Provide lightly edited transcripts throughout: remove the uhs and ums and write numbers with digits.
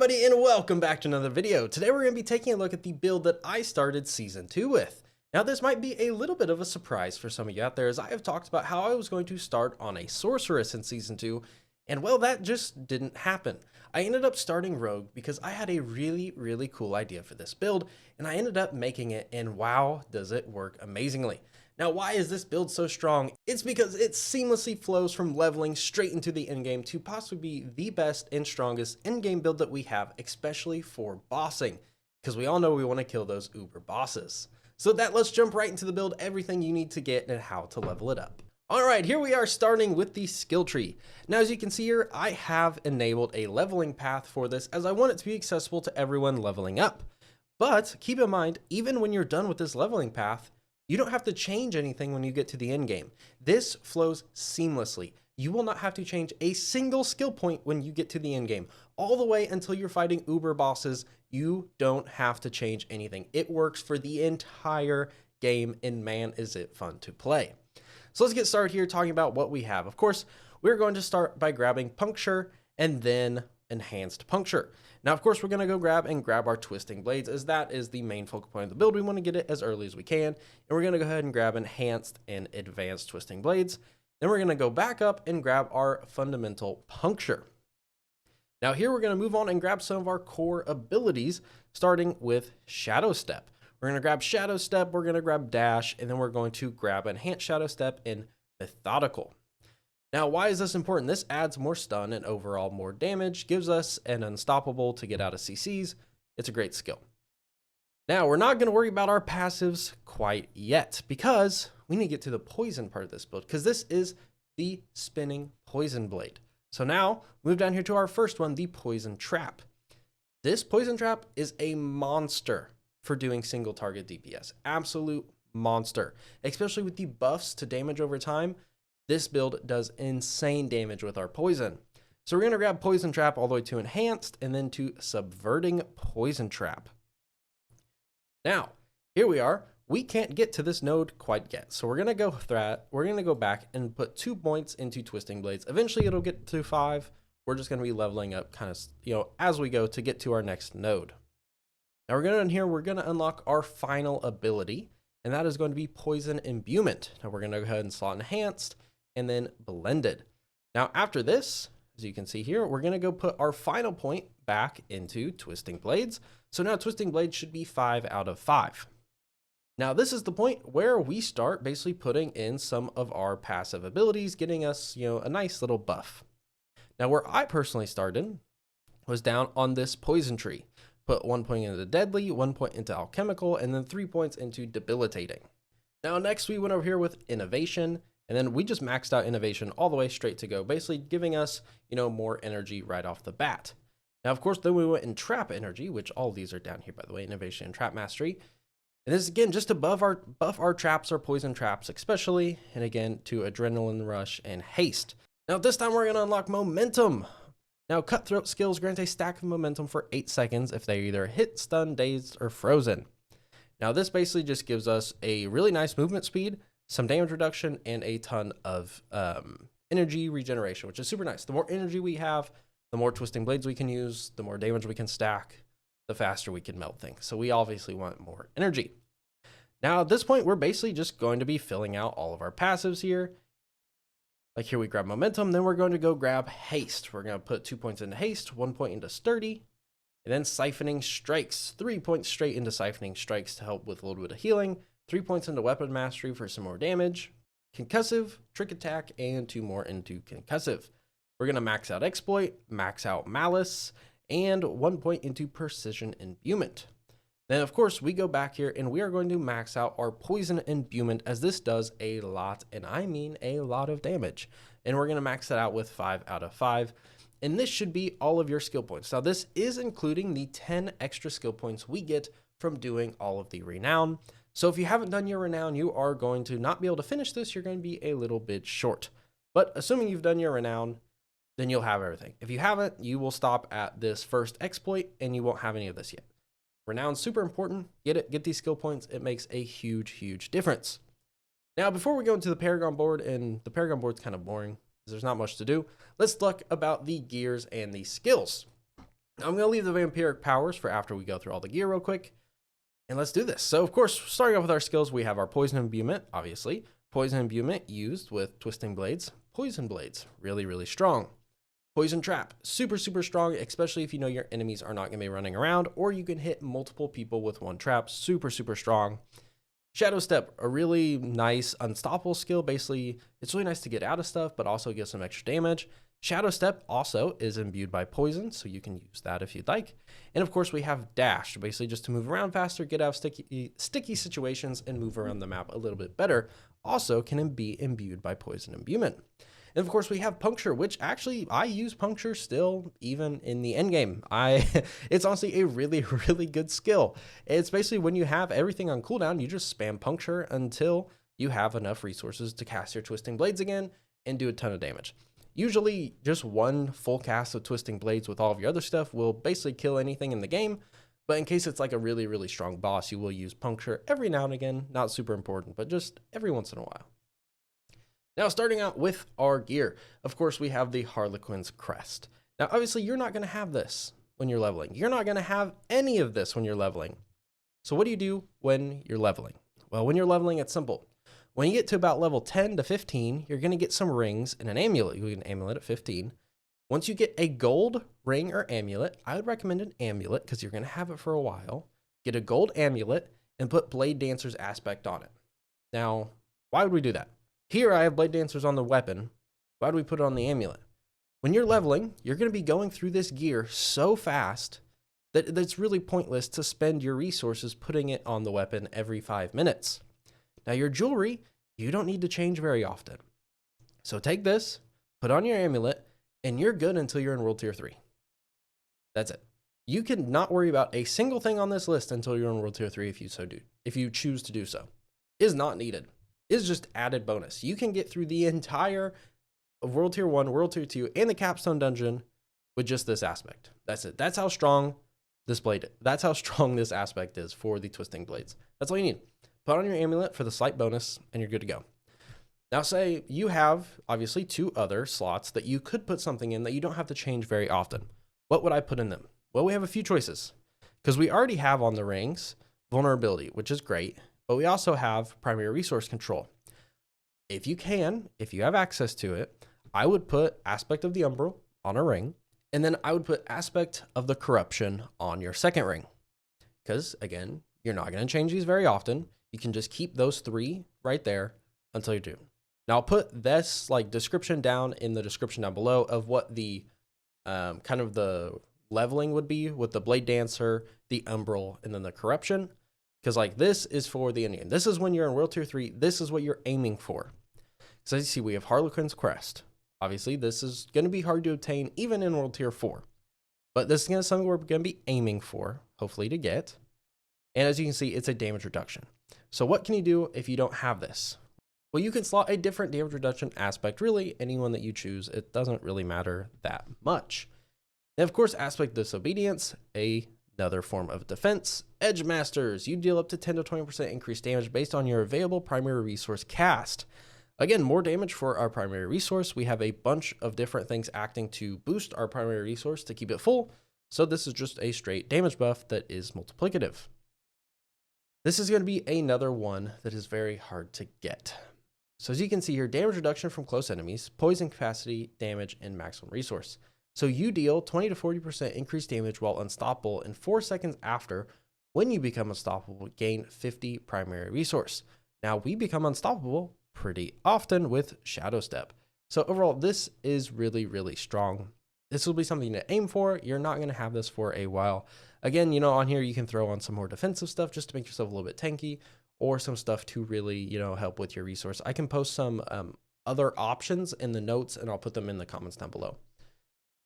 everybody, and welcome back to another video. Today we're going to be taking a look at the build that I started Season 2 with. Now this might be a little bit of a surprise for some of you out there, as I have talked about how I was going to start on a Sorceress in Season 2, and well, that just didn't happen. I ended up starting Rogue because I had a really cool idea for this build, and I ended up making it, and wow, does it work amazingly. Now, why is this build so strong? It's because it seamlessly flows from leveling straight into the endgame to possibly be the best and strongest endgame build that we have, especially for bossing, because we all know we want to kill those uber bosses. So let's jump right into the build, everything you need to get and how to level it up. All right, here we are starting with the skill tree. Now, as you can see here, I have enabled a leveling path for this as I want it to be accessible to everyone leveling up. But keep in mind, even when you're done with this leveling path, you don't have to change anything when you get to the end game. This flows seamlessly. You will not have to change a single skill point when you get to the end game. All the way until you're fighting uber bosses, you don't have to change anything. It works for the entire game, and man, is it fun to play. So let's get started here talking about what we have. Of course, we're going to start by grabbing Puncture and then Enhanced Puncture. Now, of course, we're going to go grab our Twisting Blades, as that is the main focal point of the build. We want to get it as early as we can, and we're going to go ahead and grab Enhanced and Advanced Twisting Blades. Then we're going to go back up and grab our Fundamental Puncture. Now here we're going to move on and grab some of our core abilities, starting with Shadow Step. We're going to grab Shadow Step, we're going to grab Dash, and then we're going to grab Enhanced Shadow Step in Methodical. Now, why is this important? This adds more stun and overall more damage, gives us an unstoppable to get out of CCs. It's a great skill. Now, we're not going to worry about our passives quite yet, because we need to get to the poison part of this build, because this is the Spinning Poison Blade. So now, move down here to our first one, the Poison Trap. This Poison Trap is a monster for doing single target DPS. Absolute monster, especially with the buffs to damage over time. This build does insane damage with our poison. So we're going to grab Poison Trap all the way to Enhanced and then to Subverting Poison Trap. Now, here we are. We can't get to this node quite yet. So we're going to go through that. We're going to go back and put 2 points into Twisting Blades. Eventually it'll get to 5. We're just going to be leveling up kind of, as we go to get to our next node. Now we're going to unlock our final ability, and that is going to be Poison Imbuement. Now we're going to go ahead and slot Enhanced and then Blended. Now after this, as you can see here, we're going to go put our final point back into Twisting Blades. So now Twisting Blades should be 5 out of 5. Now this is the point where we start basically putting in some of our passive abilities, getting us, a nice little buff. Now where I personally started was down on this Poison Tree. Put 1 point into Deadly, 1 point into Alchemical, and then 3 points into Debilitating. Now next we went over here with Innovation, and then we just maxed out Innovation all the way straight to go, basically giving us, more energy right off the bat. Now, of course, then we went in Trap Energy, which all these are down here, by the way, Innovation and Trap Mastery. And this is, again, just to buff our traps, our poison traps especially, and again, to Adrenaline Rush and Haste. Now, this time we're going to unlock Momentum. Now, Cutthroat skills grant a stack of momentum for 8 seconds if they either hit, stun, dazed, or frozen. Now, this basically just gives us a really nice movement speed, some damage reduction, and a ton of energy regeneration, which is super nice. The more energy we have, the more Twisting Blades we can use, the more damage we can stack, the faster we can melt things. So we obviously want more energy. Now at this point, we're basically just going to be filling out all of our passives here. Like here we grab Momentum, then we're going to go grab Haste. We're going to put 2 points into Haste, 1 point into Sturdy, and then Siphoning Strikes. 3 points straight into Siphoning Strikes to help with a little bit of healing. 3 points into Weapon Mastery for some more damage, Concussive, Trick Attack, and 2 more into Concussive. We're going to max out Exploit, max out Malice, and 1 point into Precision Imbuement. Then, of course, we go back here and we are going to max out our Poison Imbuement, as this does a lot, and I mean a lot of damage. And we're going to max it out with 5 out of 5. And this should be all of your skill points. Now, this is including the 10 extra skill points we get from doing all of the Renown. So if you haven't done your Renown, you are going to not be able to finish this. You're going to be a little bit short. But assuming you've done your Renown, then you'll have everything. If you haven't, you will stop at this first exploit and you won't have any of this yet. Renown's super important. Get these skill points. It makes a huge difference. Now, before we go into the Paragon Board, and the Paragon Board's kind of boring, there's not much to do, let's look about the gears and the skills. I'm going to leave the Vampiric Powers for after we go through all the gear real quick. And let's do this. So, of course, starting off with our skills, we have our Poison Imbuement, obviously. Poison Imbuement used with Twisting Blades. Poison Blades, really, really strong. Poison Trap, super, super strong, especially if you know your enemies are not going to be running around, or you can hit multiple people with one trap. Super, super strong. Shadow Step, a really nice unstoppable skill. Basically, it's really nice to get out of stuff, but also get some extra damage. Shadow Step also is imbued by poison, so you can use that if you'd like. And of course, we have Dash, basically just to move around faster, get out of sticky situations, and move around the map a little bit better. Also can be imbued by Poison Imbuement. And of course, we have Puncture, which actually I use Puncture still, even in the endgame. It's honestly a really, really good skill. It's basically when you have everything on cooldown, you just spam Puncture until you have enough resources to cast your Twisting Blades again and do a ton of damage. Usually, just one full cast of Twisting Blades with all of your other stuff will basically kill anything in the game. But in case it's like a really, really strong boss, you will use Puncture every now and again. Not super important, but just every once in a while. Now, starting out with our gear, of course, we have the Harlequin's Crest. Now, obviously, you're not going to have this when you're leveling. You're not going to have any of this when you're leveling. So what do you do when you're leveling? Well, when you're leveling, it's simple. When you get to about level 10 to 15, you're going to get some rings and an amulet. You get an amulet at 15. Once you get a gold ring or amulet, I would recommend an amulet because you're going to have it for a while. Get a gold amulet and put Blade Dancer's aspect on it. Now, why would we do that? Here I have Blade Dancers on the weapon. Why do we put it on the amulet? When you're leveling, you're going to be going through this gear so fast that it's really pointless to spend your resources putting it on the weapon every 5 minutes. Now your jewelry, you don't need to change very often. So take this, put on your amulet, and you're good until you're in World Tier 3. That's it. You can not worry about a single thing on this list until you're in World Tier 3 if you choose to do so. It is not needed. Is just added bonus. You can get through the entire of World Tier 1, World Tier 2, and the Capstone Dungeon with just this aspect. That's it. That's how strong this aspect is for the Twisting Blades. That's all you need. Put on your amulet for the slight bonus, and you're good to go. Now, say you have, obviously, 2 other slots that you could put something in that you don't have to change very often. What would I put in them? Well, we have a few choices. Because we already have on the rings vulnerability, which is great. But we also have primary resource control. If you have access to it, I would put aspect of the umbral on a ring, and then I would put aspect of the corruption on your second ring. Because again, you're not going to change these very often. You can just keep those 3 right there until you do. Now I'll put this description down in the description down below of what the kind of the leveling would be with the Blade Dancer, the umbral, and then the corruption. Because this is for the endgame. This is when you're in World Tier 3. This is what you're aiming for. So as you see, we have Harlequin's Crest. Obviously, this is going to be hard to obtain even in World Tier 4. But this is something we're going to be aiming for, hopefully to get. And as you can see, it's a damage reduction. So what can you do if you don't have this? Well, you can slot a different damage reduction aspect. Really, anyone that you choose. It doesn't really matter that much. And of course, aspect disobedience, another form of defense. Edge Masters, you deal up to 10 to 20% increased damage based on your available primary resource cast. Again, more damage for our primary resource. We have a bunch of different things acting to boost our primary resource to keep it full. So this is just a straight damage buff that is multiplicative. This is going to be another one that is very hard to get. So as you can see here, damage reduction from close enemies, poison capacity, damage, and maximum resource. So you deal 20 to 40% increased damage while unstoppable, and 4 seconds after, when you become unstoppable, gain 50 primary resource. Now we become unstoppable pretty often with Shadow Step. So overall, this is really, really strong. This will be something to aim for. You're not going to have this for a while. Again, on here, you can throw on some more defensive stuff just to make yourself a little bit tanky, or some stuff to really, help with your resource. I can post some other options in the notes, and I'll put them in the comments down below.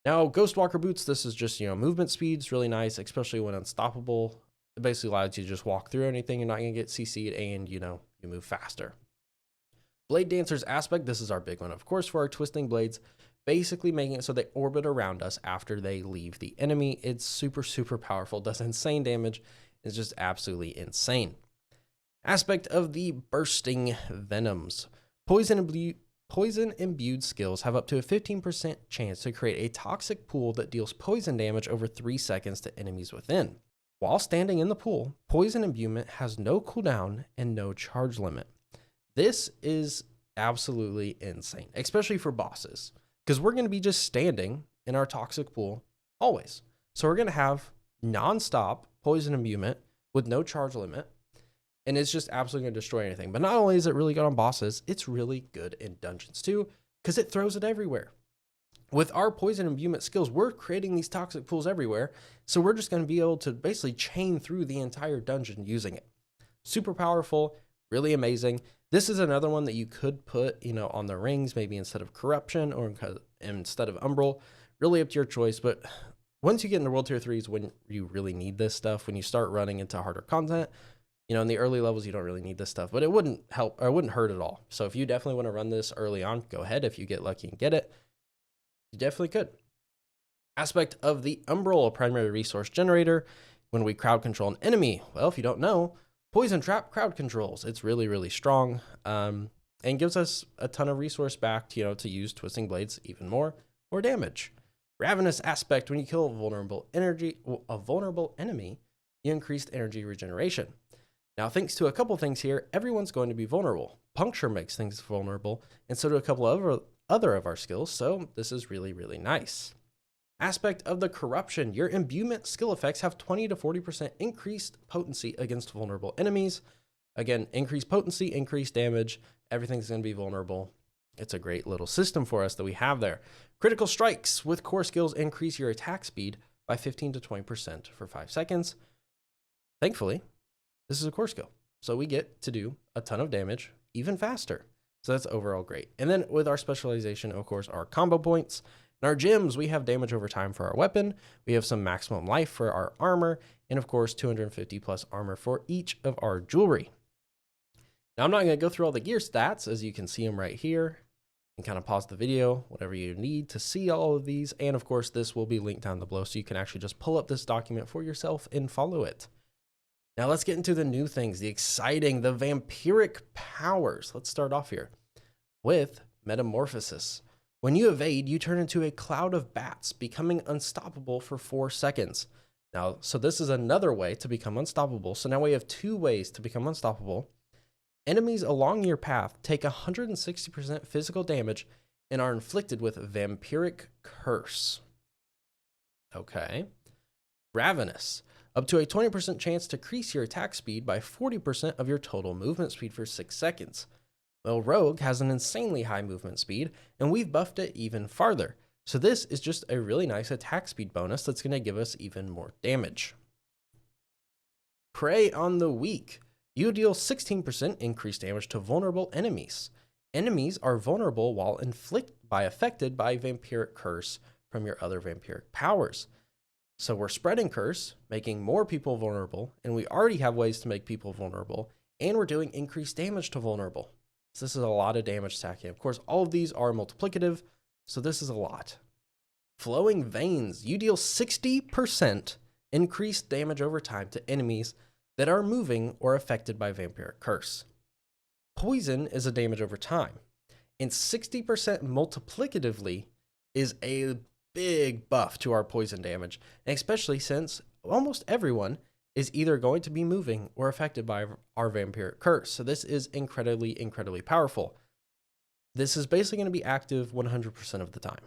Now, Ghostwalker Boots, this is just, movement speed's really nice, especially when unstoppable. It basically allows you to just walk through anything. You're not going to get CC'd, and, you move faster. Blade Dancer's aspect, this is our big one, of course, for our Twisting Blades, basically making it so they orbit around us after they leave the enemy. It's super, super powerful, does insane damage. It's just absolutely insane. Aspect of the Bursting Venoms. Poison poison imbued skills have up to a 15% chance to create a toxic pool that deals poison damage over 3 seconds to enemies within. While standing in the pool, poison imbuement has no cooldown and no charge limit. This is absolutely insane, especially for bosses, because we're going to be just standing in our toxic pool always. So we're going to have non-stop poison imbuement with no charge limit, and it's just absolutely going to destroy anything. But not only is it really good on bosses, it's really good in dungeons too, because it throws it everywhere. With our poison imbuement skills, we're creating these toxic pools everywhere, so we're just going to be able to basically chain through the entire dungeon using it. Super powerful, really amazing. This is another one that you could put, on the rings, maybe instead of corruption or instead of umbral. Really up to your choice, but once you get into World Tier 3 is when you really need this stuff. When you start running into harder content, in the early levels, you don't really need this stuff, but it wouldn't help or it wouldn't hurt at all. So if you definitely want to run this early on, go ahead. If you get lucky and get it, you definitely could. Aspect of the Umbral, a primary resource generator. When we crowd control an enemy, well, if you don't know, Poison Trap crowd controls. It's really, really strong, and gives us a ton of resource back, to use Twisting Blades even more damage. Ravenous aspect. When you kill a vulnerable enemy, you increased energy regeneration. Now, thanks to a couple things here, everyone's going to be vulnerable. Puncture makes things vulnerable, and so do a couple of other of our skills, so this is really, really nice. Aspect of the corruption. Your imbuement skill effects have 20 to 40% increased potency against vulnerable enemies. Again, increased potency, increased damage, everything's going to be vulnerable. It's a great little system for us that we have there. Critical strikes with core skills increase your attack speed by 15 to 20% for 5 seconds. Thankfully, this is a core skill, so we get to do a ton of damage even faster. So that's overall great. And then with our specialization, of course, our combo points. In our gems, we have damage over time for our weapon. We have some maximum life for our armor, and of course, 250 plus armor for each of our jewelry. Now, I'm not going to go through all the gear stats, as you can see them right here. And kind of pause the video, whatever you need to see all of these. And of course, this will be linked down below, so you can actually just pull up this document for yourself and follow it. Now let's get into the new things, the Vampiric Powers. Let's start off here with Metamorphosis. When you evade, you turn into a cloud of bats, becoming unstoppable for 4 seconds. Now, so this is another way to become unstoppable. So now we have 2 ways to become unstoppable. Enemies along your path take 160% physical damage and are inflicted with Vampiric Curse. Okay. Ravenous. Up to a 20% chance to increase your attack speed by 40% of your total movement speed for 6 seconds. Well, Rogue has an insanely high movement speed, and we've buffed it even farther. So this is just a really nice attack speed bonus that's going to give us even more damage. Prey on the Weak. You deal 16% increased damage to vulnerable enemies. Enemies are vulnerable while affected by Vampiric Curse from your other Vampiric Powers. So we're spreading Curse, making more people vulnerable, and we already have ways to make people vulnerable, and we're doing increased damage to vulnerable. So this is a lot of damage stacking. Of course, all of these are multiplicative, so this is a lot. Flowing Veins. You deal 60% increased damage over time to enemies that are moving or affected by Vampiric Curse. Poison is a damage over time, and 60% multiplicatively is a big buff to our poison damage, and especially since almost everyone is either going to be moving or affected by our Vampiric Curse. So this is incredibly, incredibly powerful. This is basically going to be active 100% of the time.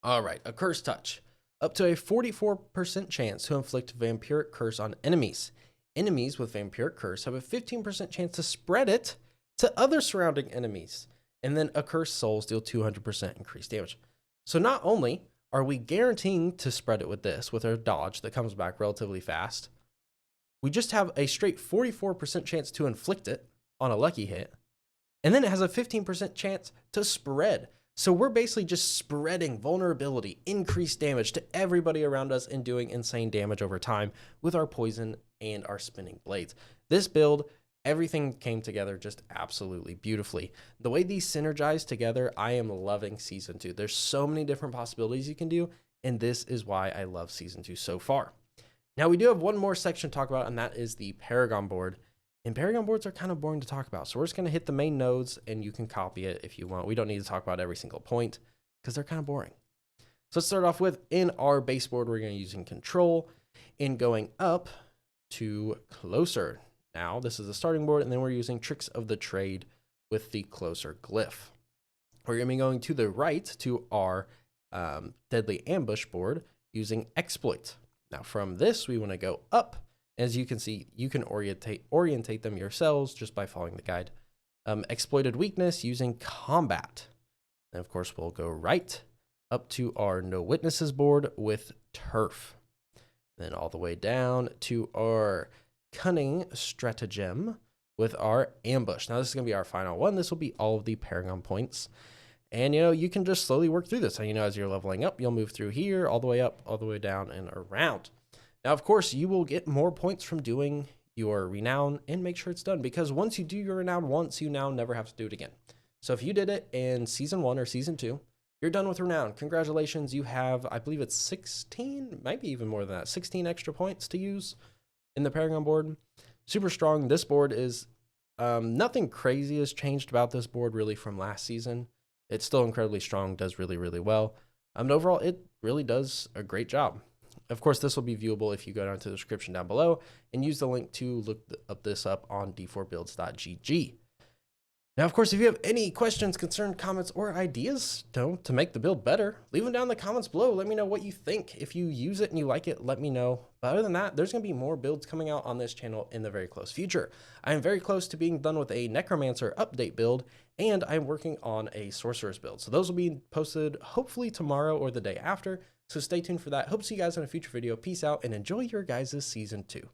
All right, a Curse Touch. Up to a 44% chance to inflict Vampiric Curse on enemies. Enemies with Vampiric Curse have a 15% chance to spread it to other surrounding enemies. And then Accursed Souls deal 200% increased damage. So not only are we guaranteeing to spread it with this, with our dodge that comes back relatively fast, we just have a straight 44% chance to inflict it on a lucky hit, and then it has a 15% chance to spread. So we're basically just spreading vulnerability, increased damage to everybody around us, and doing insane damage over time with our poison and our spinning blades. This build, everything came together just absolutely beautifully. The way these synergize together, I am loving Season 2. There's so many different possibilities you can do, and this is why I love Season 2 so far. Now, we do have one more section to talk about, and that is the Paragon Board. And Paragon boards are kind of boring to talk about. So we're just going to hit the main nodes and you can copy it if you want. We don't need to talk about every single point because they're kind of boring. So let's start off with, in our base board, we're going to be using control and going up to closer. Now this is the starting board, and then we're using tricks of the trade with the closer glyph. We're going to be going to the right to our deadly ambush board using exploit. Now from this, we want to go up. As you can see, you can orientate them yourselves just by following the guide. Exploited weakness using combat. And of course, we'll go right up to our no witnesses board with turf. Then all the way down to our cunning stratagem with our ambush. Now this is going to be our final one. This will be all of the Paragon points. And, you can just slowly work through this. And, as you're leveling up, you'll move through here, all the way up, all the way down, and around. Now, of course, you will get more points from doing your renown, and make sure it's done, because once you do your renown once, you now never have to do it again. So if you did it in season 1 or season 2, you're done with renown. Congratulations. You have, I believe it's 16, might be even more than that, 16 extra points to use in the Paragon board. Super strong. This board is, nothing crazy has changed about this board really from last season. It's still incredibly strong, does really, really well. And overall, it really does a great job. Of course, this will be viewable if you go down to the description down below and use the link to look this up on d4builds.gg. Now, of course, if you have any questions, concerns, comments, or ideas to make the build better, leave them down in the comments below. Let me know what you think. If you use it and you like it, let me know. But other than that, there's going to be more builds coming out on this channel in the very close future. I am very close to being done with a Necromancer update build, and I'm working on a Sorceress build. So those will be posted hopefully tomorrow or the day after. So stay tuned for that. Hope to see you guys in a future video. Peace out and enjoy your guys' season 2.